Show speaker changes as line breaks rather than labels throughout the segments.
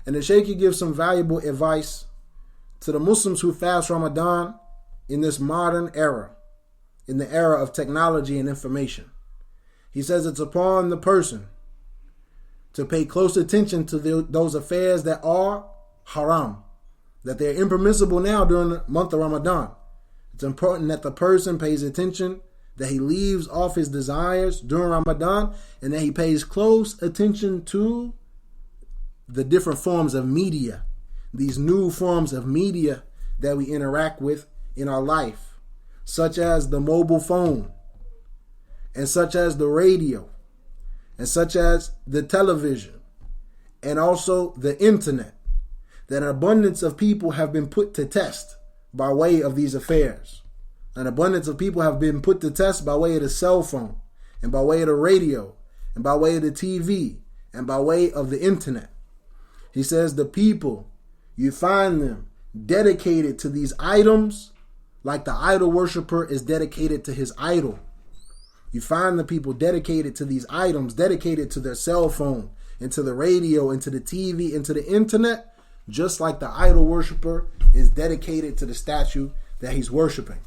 And the Shaykh gives some valuable advice to the Muslims who fast Ramadan in this modern era, in the era of technology and information. He says it's upon the person to pay close attention to those affairs that are haram, that they're impermissible now during the month of Ramadan. It's important that the person pays attention, that he leaves off his desires during Ramadan, and that he pays close attention to the different forms of media, these new forms of media that we interact with in our life, such as the mobile phone, and such as the radio, and such as the television, and also the internet. That an abundance of people have been put to test by way of these affairs. An abundance of people have been put to test by way of the cell phone, and by way of the radio, and by way of the TV, and by way of the internet. He says the people, you find them dedicated to these items like the idol worshiper is dedicated to his idol. You find the people dedicated to these items, dedicated to their cell phone, and to the radio, and to the TV, and to the internet, just like the idol worshiper is dedicated to the statue that he's worshiping.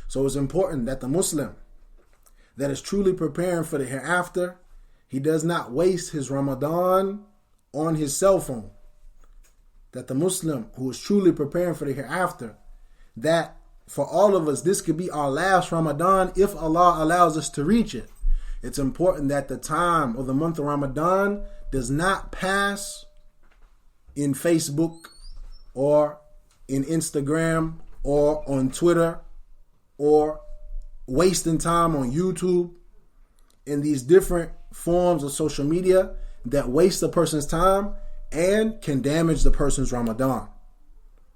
So it's important that the Muslim that is truly preparing for the hereafter, he does not waste his Ramadan on his cell phone. That the Muslim who is truly preparing for the hereafter, that for all of us, this could be our last Ramadan if Allah allows us to reach it. It's important that the time of the month of Ramadan does not pass in Facebook or in Instagram or on Twitter or wasting time on YouTube in these different forms of social media that waste a person's time and can damage the person's Ramadan.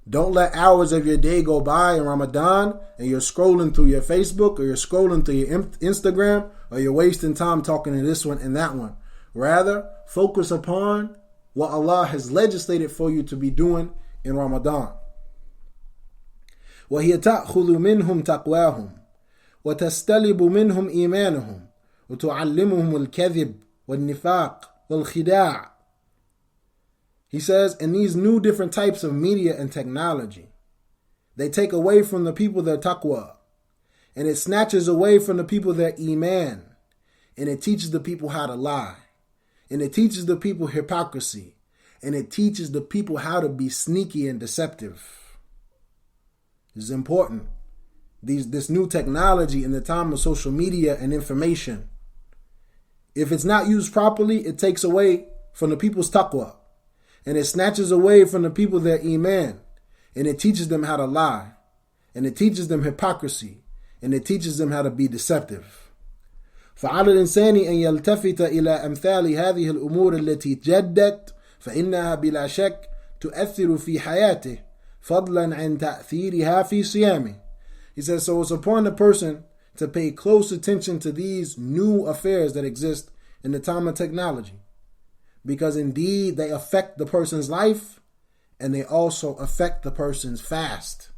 Don't let hours of your day go by in Ramadan and you're scrolling through your Facebook or you're scrolling through your Instagram or you're wasting time talking to this one and that one. Rather, focus upon what Allah has legislated for you to be doing in Ramadan. وَهِيَ تَأْخُذُ مِنْهُمْ تَقْوَاهُمْ وَتَسْتَلِبُ مِنْهُمْ إِيمَانَهُمْ وَتُعَلِّمُهُمُ الْكَذِبِ وَالنِّفَاقِ وَالْخِدَاعِ. He says, in these new different types of media and technology, they take away from the people their taqwa, and it snatches away from the people their iman, and it teaches the people how to lie, and it teaches the people hypocrisy, and it teaches the people how to be sneaky and deceptive. This is important. This new technology in the time of social media and information, if it's not used properly, it takes away from the people's taqwa, and it snatches away from the people their iman, and it teaches them how to lie, and it teaches them hypocrisy, and it teaches them how to be deceptive. فعلى الإنسان أن يلتفت إلى أمثال هذه الأمور التي جدت فإنها بلا شك تؤثر في حياته فضلا عن تأثيرها في صيامه. He says, so it's upon the person to pay close attention to these new affairs that exist in the time of technology, because indeed they affect the person's life and they also affect the person's fast.